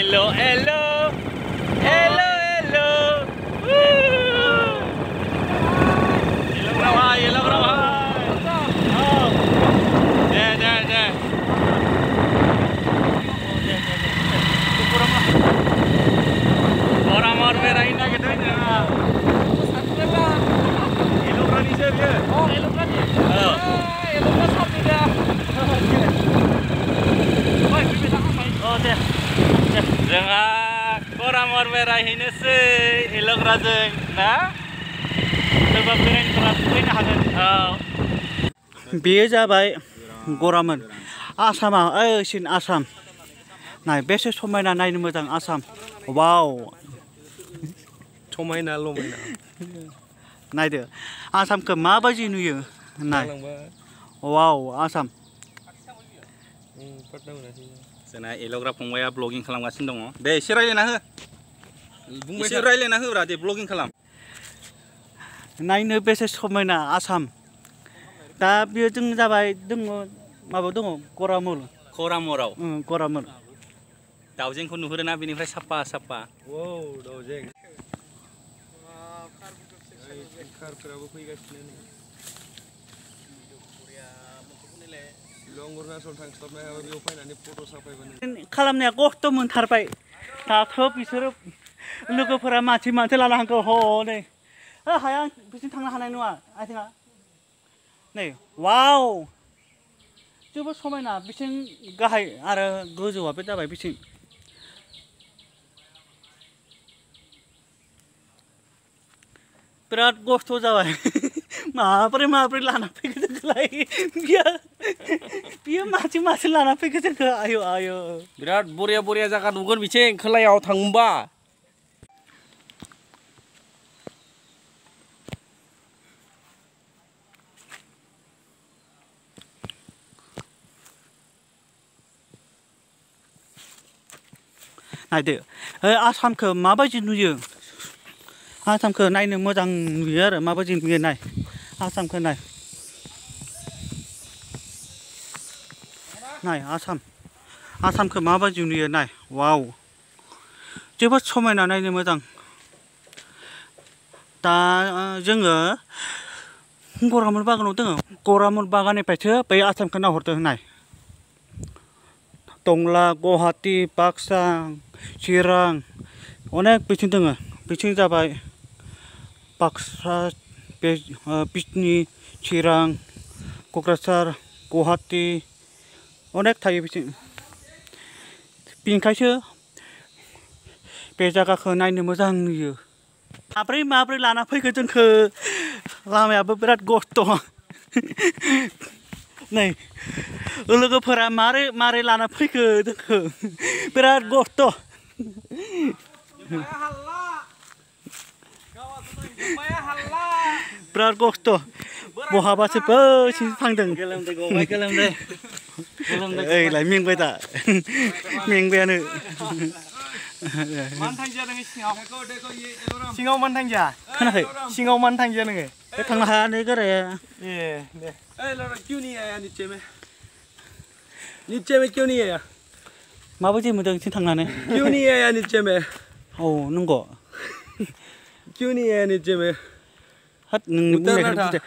hello, hello, hello, hello. Ilok rawai. Oh, deh. Corramore berainw gitu aja. Ilok rani sih ya. Oh, ilok rani. Ilok rani dah. Oh, deh. Jangan Corramore berainw sih ilok rajeng, nah. Coba berainw kerapin hagen. Biar jabai Corramore. Asama, sin Asam. Nah, besok समायना नायनो मोजां Assam. Wow. समायना लमायना. नायदो आसामखौ माबायदि नुयो नाय. Wow, Assam. जोंना एल'ग्रा फंबाया ब्लगिं खालामगासिनो दङ. दे एसे रायलायना हो. एसे रायलायना होब्रा दे ब्लगिं खालाम. नायनो बेसे समायना आसाम. दा बेयो जों जाबाय दङ माबा दङ Corramore. Corramoreआव. Corramore. दाउजेंखौ नुहुरोना बेनिफ्राय साफा. Wow, दाउजें. कारफोराबो फैगासिनो नै. अरुणाचल थांस्लाबनो हायाबा बेयाव फैनानै फट' साफायबानो. खालामनाया खस्थ' मोनथारबाय. दाथ' बिसोरो लोगोफोरा मानसि लाना हांखौ हनै. हाया बिसिम थांनो हानाय नङा आथिङा. नै वाव. जोबोद समायना बिसिं गाहाय आरो गोजौआ बे जाबाय बिसिं. बिराद खस्थ' जाबाय. माब्रै लाना फैखो जोंखौलाय. बियो मानसि लाना फैखो जोंखौ. आयौ. बिराद बरिया जायगा नुगोन बिथिं खोलायाव थांबा. नायदो आसामखौ माबायदि नुयो. आसामखौ नायनो मोजां नुयो आरो माबायदि नुयो नाय. आसामखौ नाय. नाय आसामखौ माबायदि नुयो नाय. वाव. जोबोद समायना नायनो मोजां. दा जोङो Corramore बागानाव दङ. Corramore बागाननिफ्रायसो बै आसामखौ नाहरदों नाय. टंला, गुवाहाटी, बाक्सा, चिरां अनेक बिथिं दङ. बिथिं जाबाय बाक्सा, बिजनी, चिरां, क'क्राझार, गुवाहाटी अनेक थायो बिथिं. बेनिखायसो बे जायगाखौ नायनो मोजां नुयो. माब्रै लाना फैखो जोंखौ. लामायाबो बिराद खस्थ'. नै लोगोफोरा मारै लाना फैखो जोंखौ. बिराद खस्थ'. बिराद खस्थ'. बहाबासो बैसिम थांदों. गोलोमदै गबाय गोलोमदै. ओइलाय मेंबाय दा. मेंबायानो. मानो थांजाया नोङो सिङाव मानो थांजाया? खोनाखै? सिङाव मानो थांजाया नोङो? थांनो हाया नै गाराया. दे. लड़ा क्यों नहीं आया नीचे में क्यों नहीं आया? माबायदि मोनदों बिथिं थांनानै? क्यों नहीं आया नीचे में? औ नंगौ. क्यों नहीं आया नीचे में? हाथ नोंनि बुंनायखौ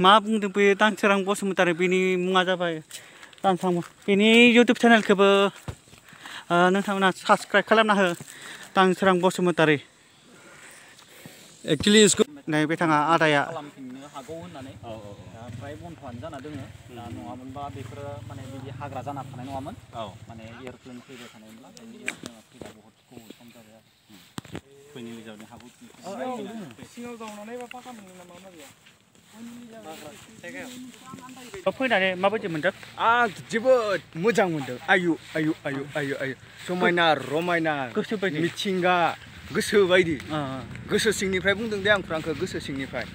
मा बुंदों बे दानसोरां बसुमतारी. बेनि मुङा जाबाय दानसोरां. बेनि इउटुब चेनेलखौबो नोंथांमोना साबस्क्राइब खालामना हो. दानसोरां बसुमतारी. एक्चुअली इसको नै बिथाङा आदाया खालामफिननो हागौ होननानै फ्राय बन्धआनो जाना दोङो. दा नङामोनबा बेफोरो माने बिदि हाग्रा जाना थानाय नङामोन. माने एयारप्लेन फैबाय थानायमोनब्ला एयारप्लेना फैदा बहुत गोबाव सम जाबाय आरो. फैनो जावनो हागौ. सिङाव जावनानै बा फाखा मोनो नामा माबाया? फैनानै माबायदि मोनदों? जोबोद मोजां मोनदों. आयु समायना रमायना गोसो बायदि मिथिंगा. गोसो बायदि. गोसो सिंनिफ्राय बुंदों दे आंखौ गोसो सिंनिफ्राय.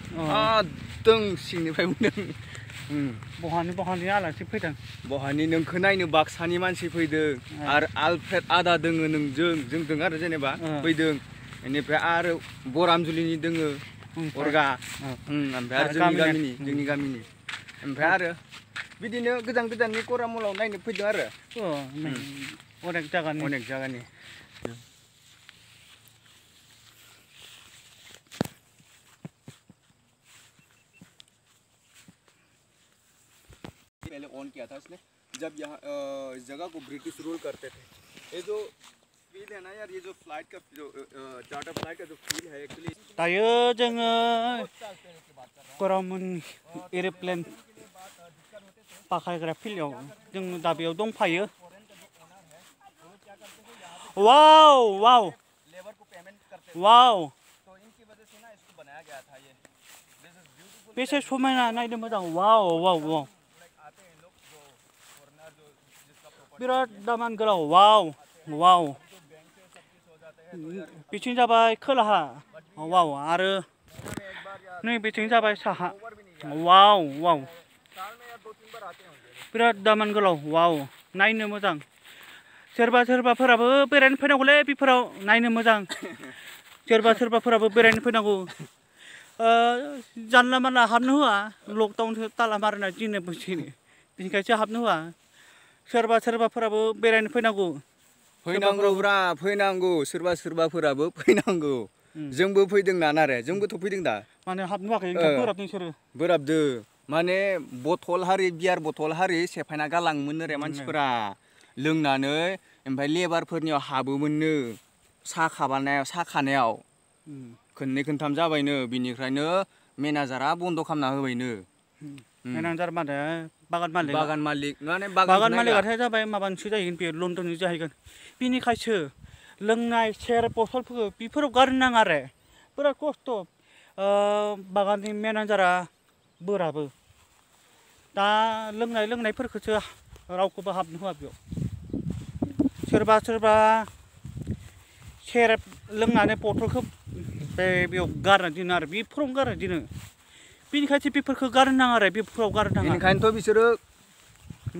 सिंनिफ्राय बुंदों. बहानि आलासि फैदों? बहानि नोंखौ नायनो बाक्सानि मानसि फैदों. आरो आलफ्रेड आदा दोङो जोंजों आरो जेनेबा फैदों. बेनिफ्राय आरो बरामजुलिनि दोङो अरगा. ओमफ्राय आरो जोंनि गामिनि. ओमफ्राय आरो बिदिनो गोजाननि Corramoreआव नायनो फैदों आरो. अनेक जागानि पहले ऑन किया था इसने जब यहाँ इस जगह को ब्रिटिश रूल करते थे ये जो फील है ना यार ये जो फ्लाइट का जो चार्टर फ्लाइट का जो फील है एक्चुअली दायो जोङो करामन एरोप्लेन बाखायग्रा फिल्डआव जों दा बेयाव दंफायो वाव वाव लेबर को पेमेंट करते वाव तो इनकी वजह से ना इसको बनाया गया था ये दिस इज ब्यूटीफुल बेसे समायना नायनो मोजां वाव वाव वाव आते हैं लोग जो फॉरेनर जो जिसका प्रॉपर्टी बिराद दामान गोलाव वाव वाव बैंक से सब कुछ हो जाता है बिथिं जाबाय खोलाहा वाव आरो नै बिथिं जाबाय साहा वाव वाव साल में यार 2-3 बार आते होंगे बिराद दामान गोलाव वाव नायनो मोजां सोरबाफोराबो बेरायनो फैनांगौलै बेफोराव नायनो मोजां सोरबाफोराबो बेरायनो फैनांगौ जानला मानला हाबनो होआ लकडाउनसो ताला मारिना दिनो बिनिखायसो हाबनो होआ सोरबाफोराबो बेरायनो फैनांगौ फैनांगौब्रा फैनांगौ सोरबाफोराबो फैनांगौ जोंबो फैदों नानारे जोंबोथ' फैदों दा माने हाबनो होआखै ओंखायनो बोराबदों बिसोरो बोराबदो माने बथल हारि बियार बथल हारि सेफायना गालाङोमोन रे मानसिफोरा लोंनानै ओमफ्राय लेबारफोरनियाव हाबोमोननो सा खानायाव खननै खनथाम जाबायनो बिनिफ्रायनो मेनेजारा बन्द' खालामना होबायनो मेनेजार माने बागान मालिक माने बागान मालिकआथाय जाबाय माबानिसो जाहैगोन बे लन्दननि जाहैगोन बिनिखायसो लोंनाय सेर बथलफोरखौ बेफोराव गारनो नाङा आरो बिराद खस्थ' बागाननि मेनेजारा बोराबो दा लोंनायफोरखौसो रावखौबो हाबनो होआ बेयाव सोरबा सेरेब लोंनानै बथलखौ बेयाव गारना दोनो आरो बेफोरावनो गारना दोनो बेनिखायसो बेफोरखौ गारनो नाङा आरो बेफोराव गारनो नाङा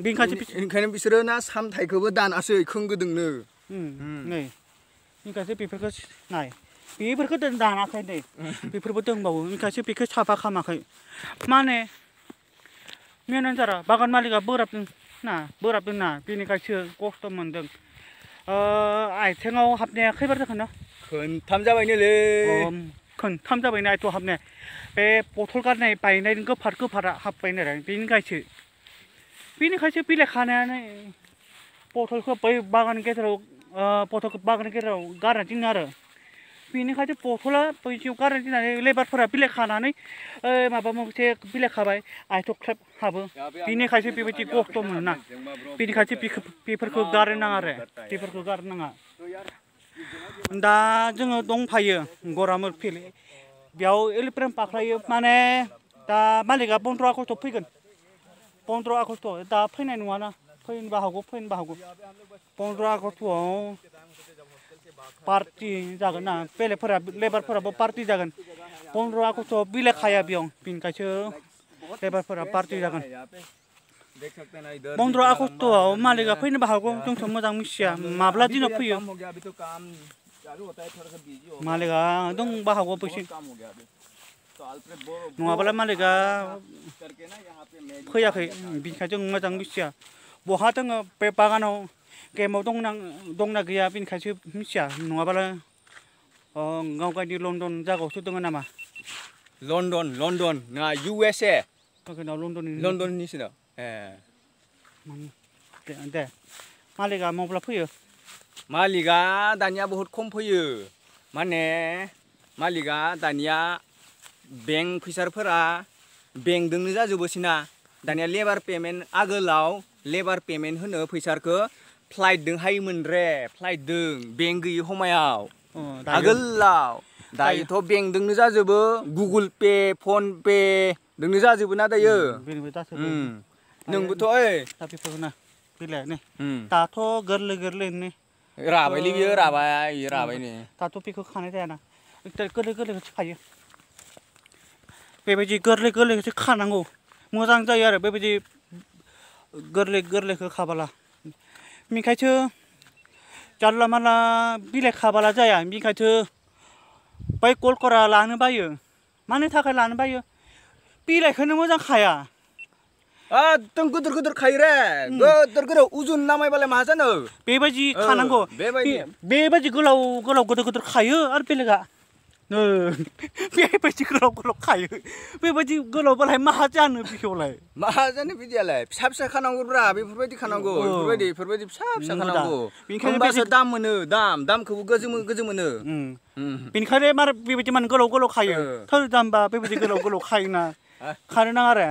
बेनिखायनो बिसोरो ना सामथाइखौबो दानासै खोंगोदोंनो नै बेनिखायसो बेफोरखौ नाय बेफोरखौ दानाखै नै बेफोरबो दंबावो बेनिखायसो बेखौ साफा खालामाखै माने मेनेजारा बागान मालिकआ बोराबदों ना बेनिखायसो खस्थ' मोनदों आथिङाव हाबनाया खैबार जाखोना खोनथाम जाबायनोलै खोनथाम जाबायनो आथिङाव हाबनाया बे बथल गारनाय बायनायनि गोफारा हाबबायनो आरो बेनिखायसो बिलाइ खानायानो बथलखौ बै बागाननि गेजेराव गारना दोनो आरो बेनिखायनो बथला बैयाव गारना दोननानै लेबारफोरा बिलाइ खानानै माबा मोनसे बिलाइ खाबाय आथिं ख्रेब हाबो बेनिखायसो बेबायदि खस्थ' मोनोना बेनिखायसो बेफोरखौ गारनो नाङा आरो बेफोरखौ गारनो नाङा दा जोङो दंफायो गरामर फिल्ड बेयाव एरोप्लेन बाख्लायो माने दा मालिकआ 15 आगष्टआव फैगोन 15 आगष्टआव दा फैनाय नङाना फैनोबो हागौ 15 आगष्टआव पार्टि जागोन ना लेबारफोराबो पार्टि जागोन 15 आगष्टआव बिलाइ खाया बेयाव बेनिखायसो लेबारफोरा पार्टि जागोन 15 आगष्टआव मालिकआ फैनोबो हागौ जोंथ' मोजां मिथिया माब्ला दिनाव फैयो मालिकआ दंबो हागौ बैसो नङाब्ला मालिकआ फैयाखै बेनिखायनो जों मोजां मिथिया बहा दङ बे बागानाव गेमाव दंना गैया बेनिखायसो मिथिया नङाब्ला गावनि लन्दन जायगायावसो दङ नामा लन्दन ना USA लन्दननिसो दे मालिकआ माब्ला फैयो मालिकआ दानिया बहुत खम फैयो माने मालिकआ दानिया बेंक फैसाफोरा बेंकजोंनो जाजोबोसैना दानिया लेबार पेमेन्ट आगोलाव लेबार पेमेन्ट होनो फैसाखौ फ्लाइटजों हायोमोन रे फ्लाइटजों बेंक गैयि समायाव आगोलाव दायोथ' बेंकजोंनो जाजोबो गुगोल पे फन पे जोंनो जाजोबो ना दायो नोंबोथ' दा बेफोरखौना बिलाइ दाथ' गोरलै राबायलै बियो राबायनो दाथ' बेखौ खानाय जायाना गोरलैखौसो खायो बेबायदि गोरलैखौसो खानांगौ मोजां जायो आरो बेबायदि गोरलैखौ खाबाला बेनिखायसो जानला मानला बिलाइ खाबाला जाया बेनिखायसो बै कलकरा लानो बायो मानि थाखाय लानो बायो बिलाइखौनो मोजां खाया एकदम गोदोर गोदोर खायो रे गोदोर गोदोर उजुन नामायबालाय मा जानो बेबायदि खानांगौ बेबायदि गोलाव गोलाव गोदोर गोदोर खायो आरो बेलेगा बेबायदि गोलाव गोलाव खायो बेबायदि गोलावबालाय मा जानो बिखौलाय मा जानो बिदियालाय फिसा फिसा खानांगौब्रा बेफोरबायदि खानांगौ बेफोरबायदि फिसा फिसा खानांगौ होमबासो दाम मोनो दामखौबो गोजौ मोनो बेनिखायनो मार बेबायदि मान गोलाव गोलाव खायो थोर दामबा बेबायदि गोलाव गोलाव खायोना खानो नाङा आरो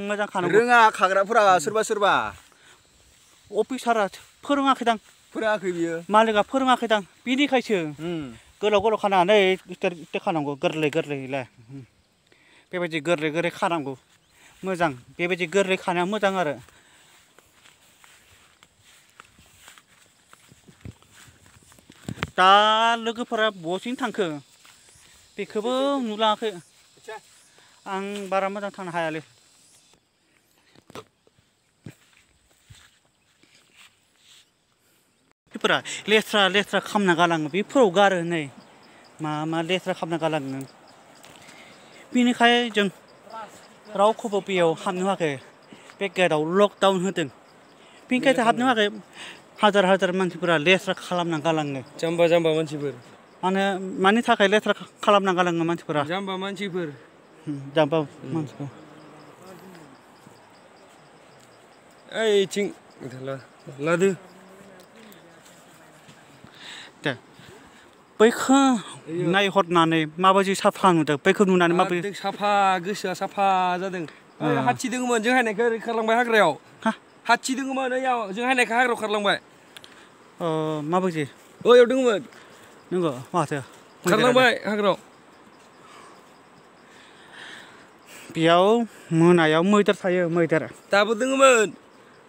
मोजां खानांगौ रोङा खाग्राफोरा सोरबा अफिसारा फोरोङाखैदां बियो मालिका फोरोङाखैदां बिनिखायसो गोलाव गोलाव खानानै इथे खानांगौ गोरलै गोरलैलाय बेबायदि गोरलै खानांगौ मोजां बेबायदि गोरलै खानाया मोजां आरो दा लोगोफोरा बसिं थांखो बेखौबो नुलाङाखै आं बारा मोजां थांनो हायालै बेफोरा लेथ्रा खामना गालाङो बेफोराव गारो नै मा लेथ्रा खामना गालाङो बेनिखायनो जों रावखौबो बेयाव हाबनो होआखै बे गेटआव लकडाउन होदों बेनिखायनो हाबनो होआखै हाजार मानसिफोरा लेथ्रा खालामना गालाङो जाम्बा मानसिफोर मानि थाखाय लेथ्रा खालामना गालाङो मानसिफोरा जाम्बा मानसिफोर ओइथिं लादो बैखौ नायहरनानै माबायदि साफा नुदों बैखौ नुनानै माबायदि साफा गोसोआ साफा जादों हाथि दोङोमोन जों हायनायखौ ओरै खारलांबाय हाग्रायाव हाथि दोङोमोन ओइयाव जों हायनायखौ हाग्रायाव खारलांबाय माबायदि ओइयाव दोङोमोन नंगौ माथो खारलांबाय हाग्रायाव बेयाव मोनायाव मैदेर थायो मैदेर दाबो दोङोमोन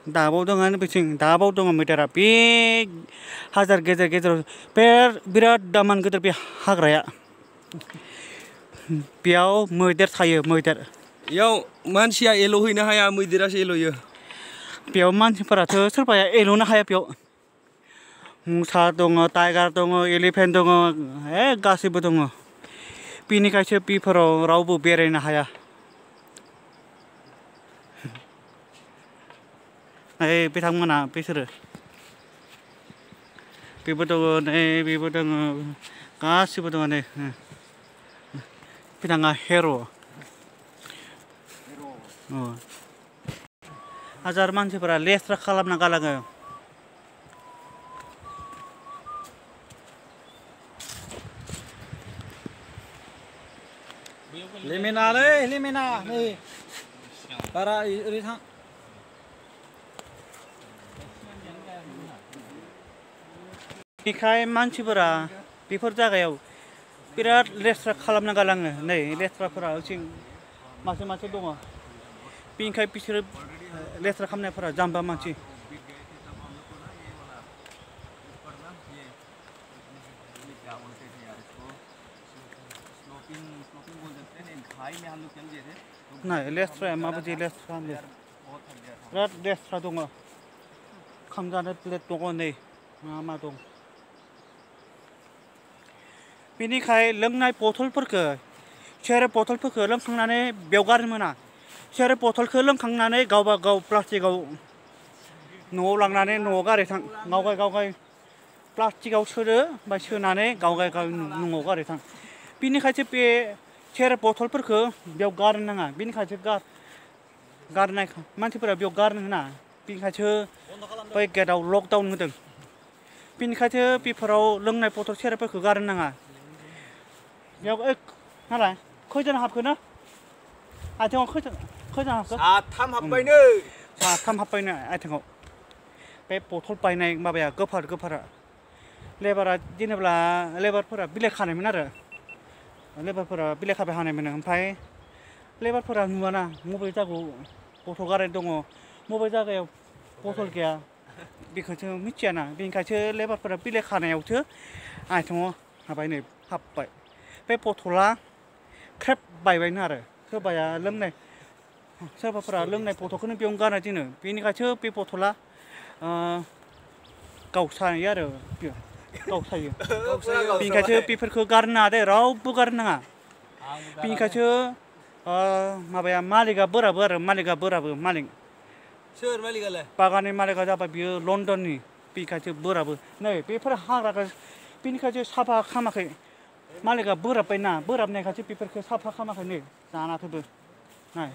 दाबाव दङ बिथिं दाबाव दङ मैदेरा बे हाजार गेजेराव बे बिराद दामान गेदेर बे हाग्राया बेयाव मैदेर थायो मैदेर बेयाव मानसिया एल'हैनो हाया मैदेरासो एल'यो बेयाव मानसिफोराथ' सोरबाया एल'नो हाया बेयाव मुसा दङ टाइगार दङ एलिफेन्ट दङ गासैबो दङ बेनिखायसो बेफोराव रावबो बेरायनो हाया बिथांमोना बिसोरो बेबो दङ नै बेबो दङ गासिबो दङ नै बिथाङा हिर' हाजार मानसिफोरा लेथ्रा खालामना गालाङो लेमेना नै बारा ओरै थां बेनिखाय मानसिफोरा बेफोर जायगायाव बिराद लेथ्रा खालामना गालाङो नै लेथ्राफोरा मासे दङ बेनिखाय बिसोरो लेथ्रा खालामनायफोरा जाम्बा मानसि नाय लेथ्राया माबायदि लेथ्रा बिराद लेथ्रा दङ खामजानाय प्लेट दङ नै मा दं बेनिखाय लोंनाय बथलफोरखौ सेरेब बथलफोरखौ लोंखांनानै बेयाव गारनो मोना सेरेब बथलखौ लोंखांनानै गावबा गाव प्लास्टिकआव न'आव लांनानै न'आव गारै थां गावगाय प्लास्टिकआव सोदो ओमफ्राय सोनानै गावगाय न'आव गारै थां बेनिखायसो बे सेरेब बथलफोरखौ बेयाव गारनो नाङा बेनिखायसो गारनाय मानसिफोरा बेयाव गारनो होना बेनिखायसो बै गेटआव लकडाउन होदों बेनिखायसो बेफोराव लोंनाय बथल सेरेबफोरखौ गारनो नाङा बेयाव नालाय खैजोन हाबखोनो आथिङाव खैजोन हाबखो साथाम हाबबायनो आथिङाव बे बथल बायनाय माबाया गोफारा लेबारा जेनेबा लेबारफोरा बिलाइ खानायमोन आरो लेबारफोरा बिलाइ खाबाय हानायमोन ओमफ्राय लेबारफोरा नुवाना मबे जायगायाव बथल गारनाय दङ मबे जायगायाव बथल गैया बेखौसो मिथियाना बेनिखायसो लेबारफोरा बिलाइ खानायावसो आथिङाव हाबबाय बे बथला ख्रेब बायबायनो आरो सोरबाफोरा लोंनाय बथलखौनो बेयावनो गारना दोनो बेनिखायसो बे बथला गावसायो आरो गावसायो बेनिखायसो बेफोरखौ गारनो नाङा दे रावबो गारनो नाङा बेनिखायसो माबाया मालिकआ बोराबो आरो मालिकआ बोराबो मालिक सोर मालिकालाय बागाननि मालिकआ जाबाय बियो लण्डननि बेखायसो बोराबो नै बेफोर हाग्राखौ बेनिखायसो साफा खालामाखै मालिकआ बोराबबायना बोराबनायखायसो बेफोरखौ साफा खालामाखै नै जानाखैबो नाय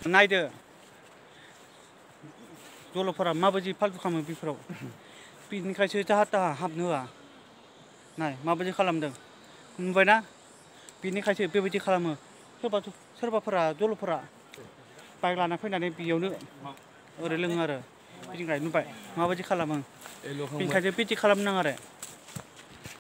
नायदो जलफोरा माबायदि फाल्तु खालामो बेफोराव बिनिखायसो जाहा थाहा हाबनो होआ नाय माबायदि खालामदों नुबायना बिनिखायसो बेबायदि खालामो सोरबाफोरा जलफोरा बाइक लाना फैनानै बेयावनो ओरै लोङो आरो बिनिफ्राय नुबाय माबायदि खालामो बिनिखायसो बिदि खालामनाङा आरो